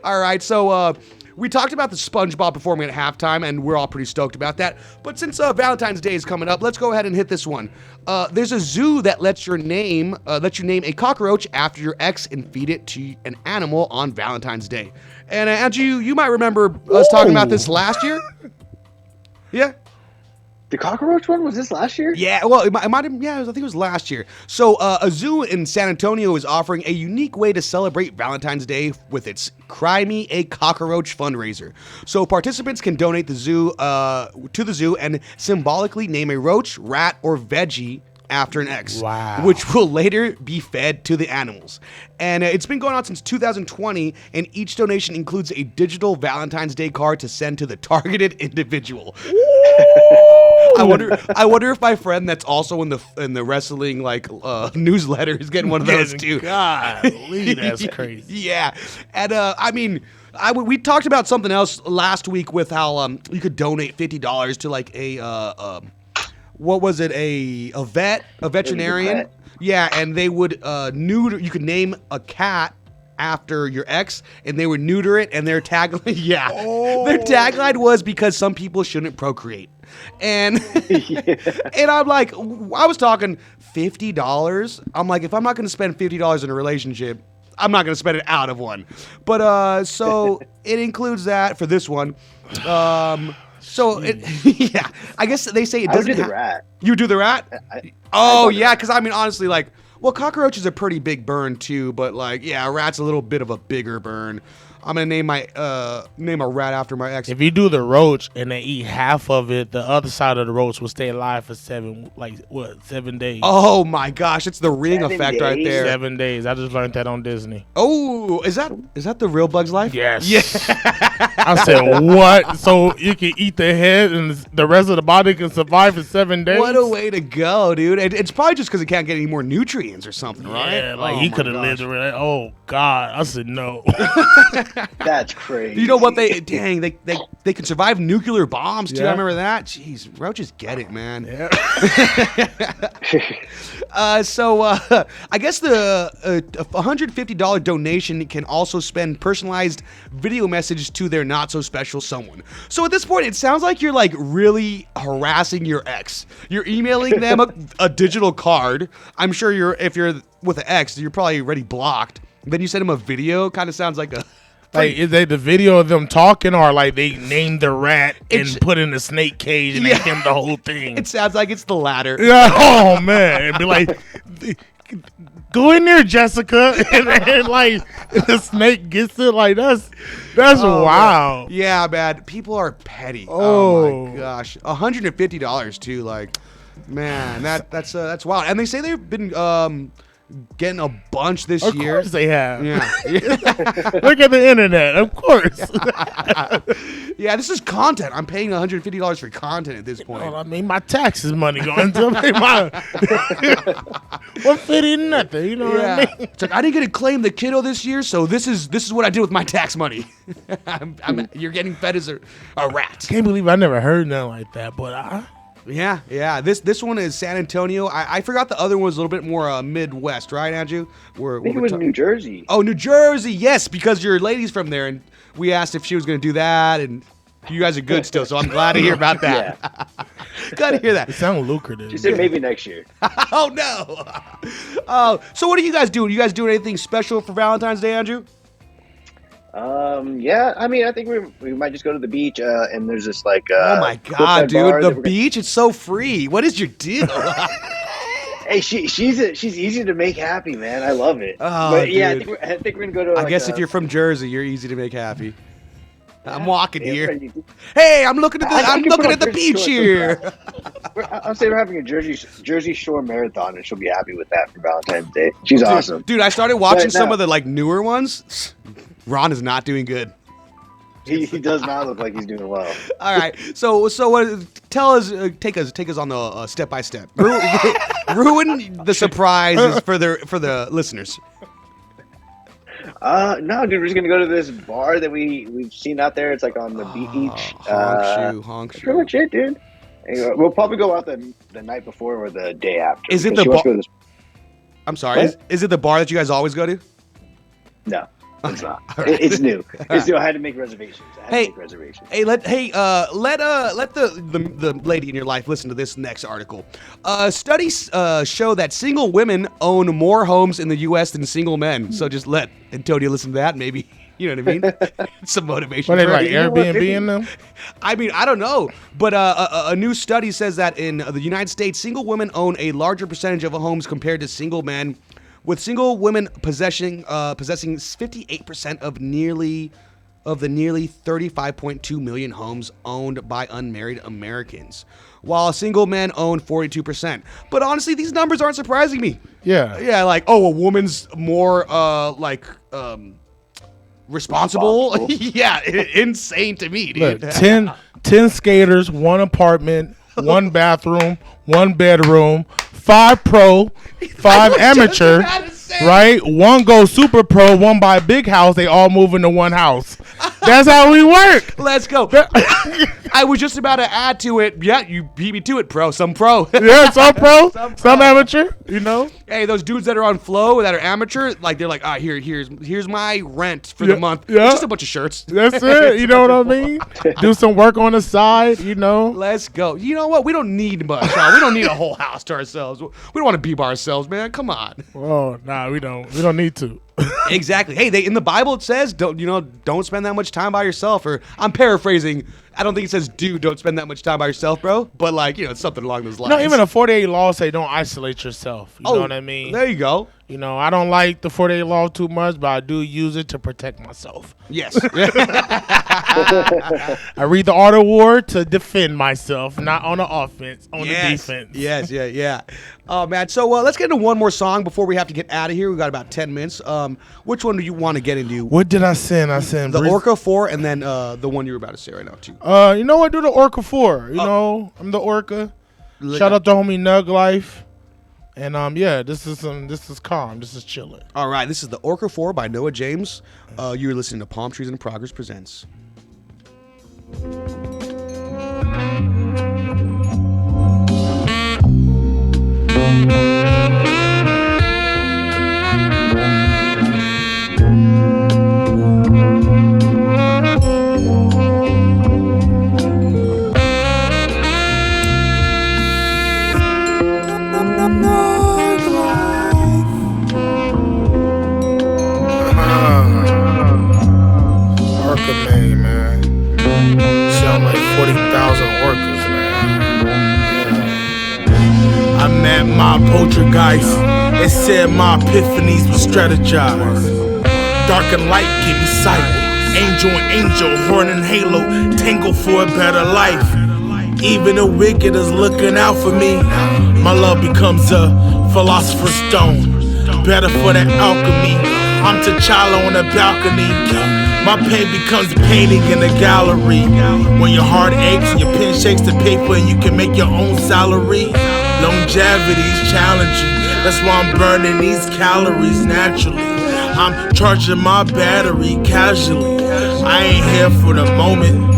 All right. So we talked about the SpongeBob performing at halftime, and we're all pretty stoked about that. But since Valentine's Day is coming up, let's go ahead and hit this one. There's a zoo that lets you name a cockroach after your ex and feed it to an animal on Valentine's Day. And Andrew, you might remember us talking about this last year. Yeah. The cockroach one, was this last year? Yeah, well, it might have, I think it was last year. So a zoo in San Antonio is offering a unique way to celebrate Valentine's Day with its Cry Me a Cockroach fundraiser. So participants can donate to the zoo and symbolically name a roach, rat, or veggie after an ex, which will later be fed to the animals. And it's been going on since 2020, and each donation includes a digital Valentine's Day card to send to the targeted individual. I wonder if my friend that's also in the wrestling newsletter is getting one of those too. Golly, that's crazy. Yeah, and we talked about something else last week with how you could donate $50 to like a what was it, a veterinarian? Yeah, and they would you could name a cat after your ex, and they would neuter it, and their tagline, their tagline was because some people shouldn't procreate. And and I'm like, I was talking $50. I'm like, if I'm not going to spend $50 in a relationship, I'm not going to spend it out of one. But so it includes that for this one. So I guess they say it doesn't. I would do the rat. You do the rat? Because I mean, honestly, like, well, cockroach is a pretty big burn too, but like, yeah, a rat's a little bit of a bigger burn. I'm gonna name a rat after my ex. If you do the roach and they eat half of it, the other side of the roach will stay alive for 7 days. Oh my gosh, it's the ring 7 effect right days? there. 7 days. I just learned that on Disney. Oh, is that the real Bug's Life? Yes. Yeah. I said, what? So you can eat the head and the rest of the body can survive for 7 days? What a way to go, dude. It's probably just because it can't get any more nutrients or something, right? Yeah, like Oh he my could have gosh. lived around. Oh, God. I said, no. That's crazy. You know what they can survive nuclear bombs too. Yeah. I remember that. Jeez, roaches get it, man. Yeah. So I guess the $150 donation can also spend personalized video messages to their not so special someone. So at this point, it sounds like you're like really harassing your ex. You're emailing them a digital card. I'm sure if you're with an ex, you're probably already blocked. Then you send them a video. Kind of sounds like a. Like, is they the video of them talking, or like they named the rat and put in a snake cage and Yeah. ate him the whole thing? It sounds like it's the latter. Yeah. Oh man, it'd be like, go in there, Jessica, and like the snake gets it. Like that's Oh, wow. man. Yeah, man. People are petty. Oh, Oh. my gosh, $150 too. Like, man, that's wild. And they say they've been getting a bunch this Of year. course they have. Yeah. Look at the internet. Of course. Yeah, this is content. I'm paying $150 for content at this point. Well, I mean, my taxes money going to my one fitty nothing. You know what I mean? It's like I didn't get to claim the kiddo this year, so this is what I did with my tax money. You're getting fed as a rat. Can't believe I never heard nothing like that. But Yeah. This one is San Antonio. I forgot the other one was a little bit more Midwest, right, Andrew? I think it was New Jersey. Oh, New Jersey, yes, because your lady's from there, and we asked if she was going to do that, and you guys are good still, so I'm glad to hear about that. Glad to hear that. it sounds lucrative. She said maybe next year. Oh, no. So what are you guys doing? You guys doing anything special for Valentine's Day, Andrew? Yeah. I mean, I think we might just go to the beach, and there's this like. Oh my God, cliffside bar dude! that The we're beach, it's so free. What is your deal? Hey, she's easy to make happy, man. I love it. Oh, but yeah, dude. I think we're gonna go to. I guess if you're from Jersey, you're easy to make happy. I'm walking yeah, here. right. Hey, I'm looking at the I I'm can looking put at the on Jersey beach Shore here. I'm saying we're having a Jersey Shore marathon, and she'll be happy with that for Valentine's Day. She's awesome. Dude, I started watching But some no. of the like newer ones. Ron is not doing good. He does not look like he's doing well. All right, so what? Tell us, take us on the step by step. Ruin the surprises for the listeners. No, dude, we're just gonna go to this bar that we've seen out there. It's like on the beach. Honk That's shoe. pretty much it, dude. Anyway, we'll probably go out the night before or the day after. Is it because the she wants bar? to go to this- I'm sorry. Is it the bar that you guys always go to? No, it's not. It's new. It's new. I had to make reservations. Hey, let the lady in your life listen to this next article. Studies show that single women own more homes in the U.S. than single men. So just let Antonio listen to that. Maybe you know what I mean. Some motivation. What, they for like her. Airbnb in them? I mean, I don't know, but a new study says that in the United States, single women own a larger percentage of homes compared to single men, with single women possessing 58% of the nearly 35.2 million homes owned by unmarried Americans, while single men own 42%. But honestly, these numbers aren't surprising me. Yeah. Like, oh, a woman's more responsible. Yeah, insane to me, dude. Look, 10 skaters, 1 apartment, 1 bathroom, 1 bedroom, 5 pro, 5 amateur, right? 1 goes super pro, 1 buy a big house. They all move into 1 house. That's how we work. Let's go. I was just about to add to it. Yeah, you beat me to it, pro. Some pro. Yeah, some pro, some amateur. You know. Hey, those dudes that are on Flow that are amateur, like they're like, here's my rent for the month. Yeah. It's just a bunch of shirts. That's it. You know what I mean? Do some work on the side. You know. Let's go. You know what? We don't need much. We don't need a whole house to ourselves. We don't want to be by ourselves, man. Come on. Oh, nah, we don't. We don't need to. Exactly. Hey, in the Bible it says don't spend that much time by yourself. Or I'm paraphrasing. I don't think it says don't spend that much time by yourself, bro. But it's something along those lines. No, even the 48 laws say don't isolate yourself. You know what I mean? There you go. You know, I don't like the 48 law too much, but I do use it to protect myself. Yes. I read the Art of War to defend myself, not on the offense, on the defense. Yes, yeah. Oh, man. So let's get into one more song before we have to get out of here. We got about 10 minutes. Which one do you want to get into? What did I send? I sent the Orca 4 and then the one you were about to say right now, too. You know what? Do the Orca 4. You know, I'm the Orca. Shout out to homie Nug Life. And this is calm. This is chilling. All right, this is the Orca 4 by Noa James. You're listening to Palm Trees in Progress presents. Man. Sound like 40,000 orcas, man. Yeah. I met my poltergeist. It said my epiphanies were strategized. Dark and light gave me sight. Angel and angel, horn and halo, tangle for a better life. Even the wicked is looking out for me. My love becomes a philosopher's stone. Better for that alchemy. I'm T'Challa on the balcony. My pain becomes painting in the gallery. When your heart aches and your pen shakes the paper and you can make your own salary. Longevity's challenging. That's why I'm burning these calories naturally. I'm charging my battery casually. I ain't here for the moment.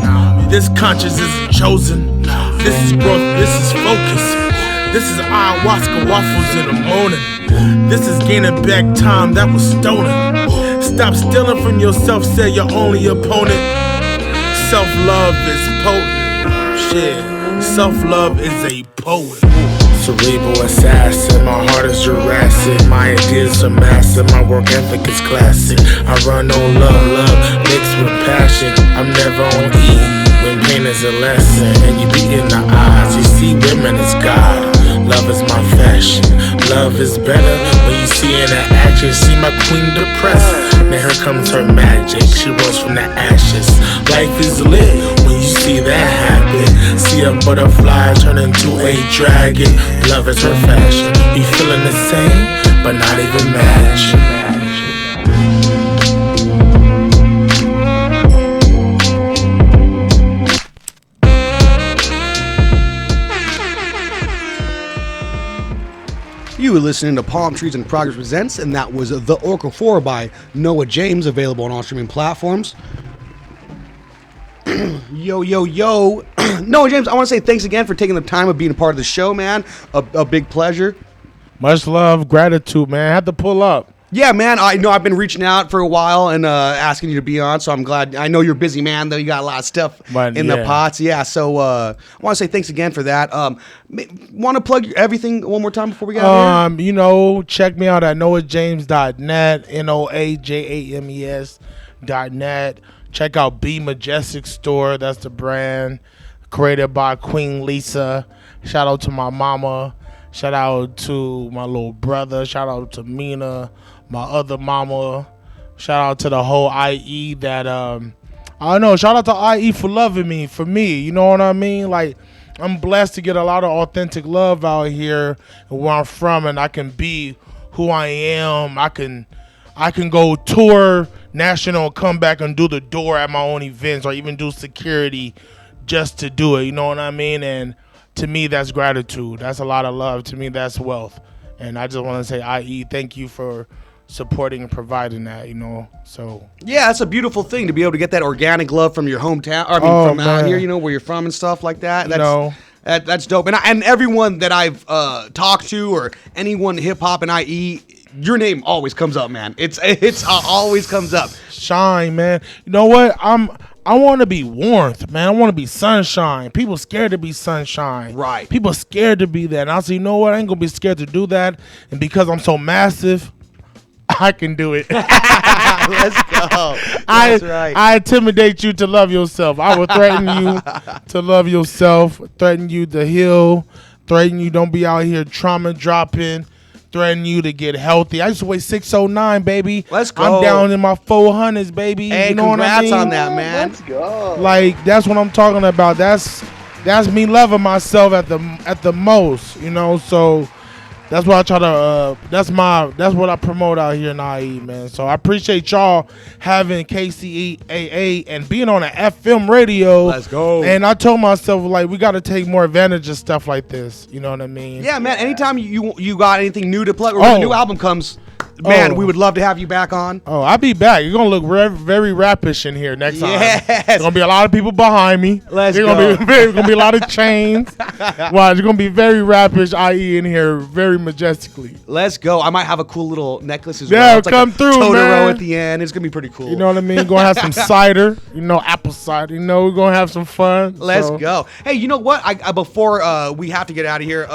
This conscience isn't chosen. This is growth, this is focus. This is ayahuasca waffles in the morning. This is gaining back time that was stolen. Stop stealing from yourself, say your only opponent. Self-love is potent. Shit, self-love is a poet. Cerebral assassin, my heart is Jurassic. My ideas are massive, my work ethic is classic. I run on love mixed with passion. I'm never on E when pain is a lesson. And you beat in the eyes, you see women as God. Love is my fashion. Love is better when you see in the action. See my queen depressed. Now here comes her magic. She rose from the ashes. Life is lit when you see that happen. See a butterfly turn into a dragon. Love is her fashion. You feeling the same, but not even matching. You were listening to Palm Trees in Progress Presents, and that was The Orca 4 by Noa James, available on all streaming platforms. Yo. Noa James, I want to say thanks again for taking the time of being a part of the show, man. A big pleasure. Much love, gratitude, man. I had to pull up. Yeah, man, I know I've been reaching out for a while and asking you to be on, so I'm glad. I know you're a busy man, though. You got a lot of stuff in the pots. Yeah, so I want to say thanks again for that. Want to plug everything one more time before we get out of here? You know, check me out at noajames.net, NOAJAMES.net. Check out B Majestic Store. That's the brand created by Queen Lisa. Shout out to my mama. Shout out to my little brother. Shout out to Mina, my other mama. Shout out to the whole IE that I don't know. Shout out to IE for loving me, for me. You know what I mean? Like, I'm blessed to get a lot of authentic love out here and where I'm from, and I can be who I am. I can go tour national and come back and do the door at my own events or even do security just to do it. You know what I mean? And to me, that's gratitude. That's a lot of love. To me, that's wealth. And I just want to say, IE, thank you for supporting and providing that, so. Yeah, that's a beautiful thing to be able to get that organic love from your hometown. I mean, from out man. here, where you're from and stuff like that. That's dope. And everyone that I've talked to, or anyone hip hop and IE, your name always comes up, man. It's always comes up. Shine, man. You know what? I want to be warmth, man. I want to be sunshine. People scared to be sunshine. Right. People scared to be that. And I say, you know what? I ain't going to be scared to do that. And because I'm so massive, I can do it. Let's go. That's right. I intimidate you to love yourself. I will threaten you to love yourself, threaten you to heal, threaten you don't be out here trauma dropping, threaten you to get healthy. I used to weigh 609, baby. Let's go. I'm down in my 400s, baby. Hey, you know what I mean? congrats on that, man. Let's go. Like, that's what I'm talking about. That's me loving myself at the most, so that's what I try to that's what I promote out here in IE, man. So I appreciate y'all having KCAA and being on an FM radio. Let's go. And I told myself, like, we got to take more advantage of stuff like this. You know what I mean? Yeah, man. Anytime you got anything new to plug, or when a new album comes, man, we would love to have you back on. Oh, I'll be back. You're going to look very rapish in here next time. Yes. There's going to be a lot of people behind me. Let's There's go. There's going to be a lot of chains. Wow, there's going to be very rapish IE in here, very majestically. Let's go. I might have a cool little necklace as well. Yeah, It's like come a through, Totoro man. at the end. It's going to be pretty cool. You know what I mean? Going to have some cider, apple cider. We're going to have some fun. Let's go. Hey, you know what? I before we have to get out of here,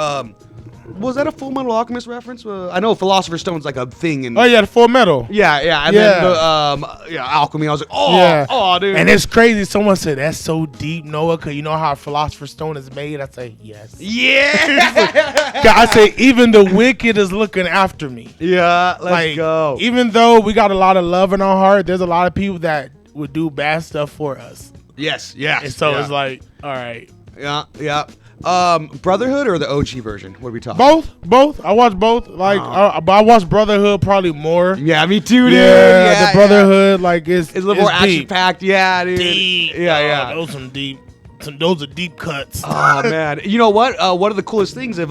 was that a Full Metal Alchemist reference? I know Philosopher's Stone's like a thing. Oh, yeah, the Full Metal. Yeah. And then the alchemy. I was like, oh, dude. And it's crazy. Someone said, that's so deep, Noah, because you know how Philosopher's Stone is made? I say, yes. Yeah. I say, even the wicked is looking after me. Yeah, let's go. Even though we got a lot of love in our heart, there's a lot of people that would do bad stuff for us. Yes. And so it's like, all right. Yeah. Brotherhood or the OG version? What are we talking? Both. I watch both. Like, but I watch Brotherhood probably more. Yeah, me too, dude. Yeah, the Brotherhood, like it's a little more action packed. Yeah, dude. Deep. Yeah. Those some deep. Those are deep cuts. Oh man, you know what? One of the coolest things of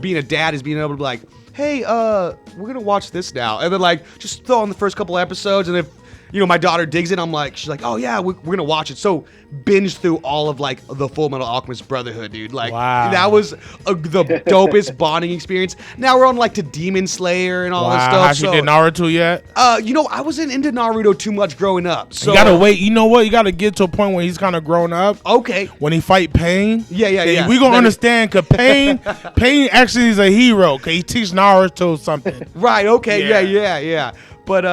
being a dad is being able to be like, hey, we're gonna watch this now, and then like just throw on the first couple episodes, and if my daughter digs it, she's like, oh yeah, we're gonna watch it. So binge through all of like the Full Metal Alchemist Brotherhood, dude. Like that was the dopest bonding experience. Now we're on like to Demon Slayer and all this stuff. Have you did Naruto yet? I wasn't into Naruto too much growing up. So you gotta wait. You know what? You gotta get to a point where he's kind of grown up. Okay. When he fight Pain. Yeah. We gonna understand because Pain actually is a hero. Cause he teach Naruto something. Right. Okay. Yeah. But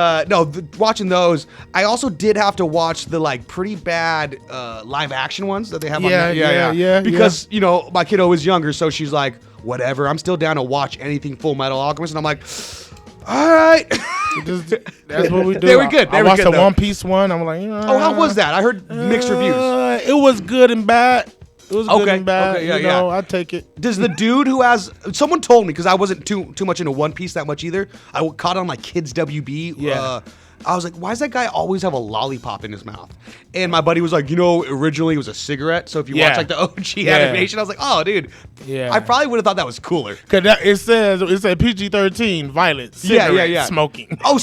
watching those, I also did have to watch the like pretty bad live action ones that they have on there. Yeah. Because my kiddo was younger, so she's like, whatever. I'm still down to watch anything Full Metal Alchemist, and I'm like, all right. That's what we do. They were good. I watched the One Piece one. I'm like, how was that? I heard mixed reviews. It was good and bad. It was good and bad. Okay, yeah. I take it. Does the dude who has someone told me because I wasn't too much into One Piece that much either. I caught on like Kids WB. Yeah. I was like, why does that guy always have a lollipop in his mouth? And my buddy was like, originally it was a cigarette. So if you watch like the OG animation, I was like, oh, dude. Yeah. I probably would have thought that was cooler. Cause it said PG-13, violent, cigarette, smoking. Oh,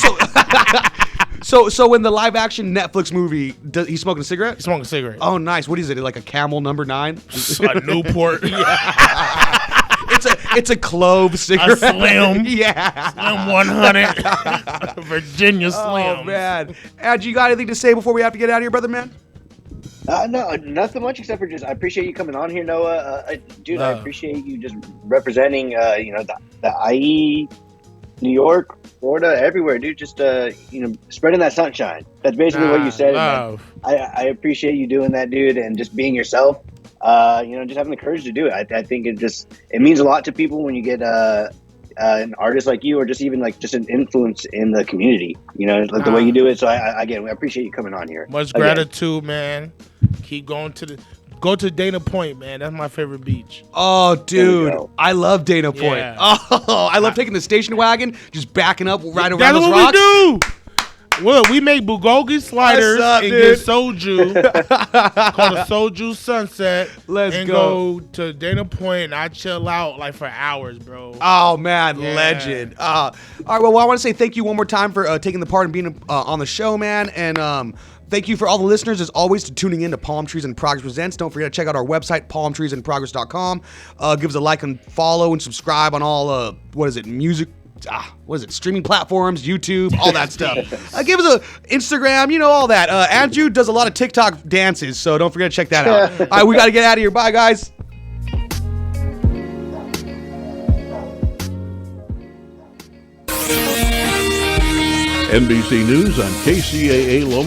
so in the live action Netflix movie, he's smoking a cigarette? He's smoking a cigarette. Oh, nice. What is it? Like a Camel number 9? A Newport. It's a clove cigarette. A Slim. Yeah. Slim 100. Virginia Slim. Oh, man. Ad, you got anything to say before we have to get out of here, brother man? No, nothing much except for just I appreciate you coming on here, Noah. Dude, I appreciate you just representing, the IE, New York, Florida, everywhere, dude. Just spreading that sunshine. That's basically what you said. Love. I appreciate you doing that, dude, and just being yourself. Just having the courage to do it. I think it means a lot to people when you get an artist like you, or just even like just an influence in the community. Like the way you do it. So I appreciate you coming on here. Much gratitude, man. Keep going go to Dana Point, man. That's my favorite beach. Oh, dude. I love Dana Point. Yeah. Oh, I love taking the station wagon, just backing up right around That's those what rocks. we do. Well, we make bulgogi sliders What's up, and dude? get soju called a soju sunset. Let's and go. go to Dana Point and I chill out like for hours, bro. Oh man, Yeah. legend. All right, well, I want to say thank you one more time for taking the part and being on the show, man. And thank you for all the listeners, as always, to tuning in to Palm Trees in Progress Presents. Don't forget to check out our website, palmtreesinprogress.com. Give us a like and follow and subscribe on all streaming platforms, YouTube, all that stuff. Give us a Instagram, all that. Andrew does a lot of TikTok dances, so don't forget to check that out. All right, we got to get out of here. Bye, guys. NBC News on KCAA Loma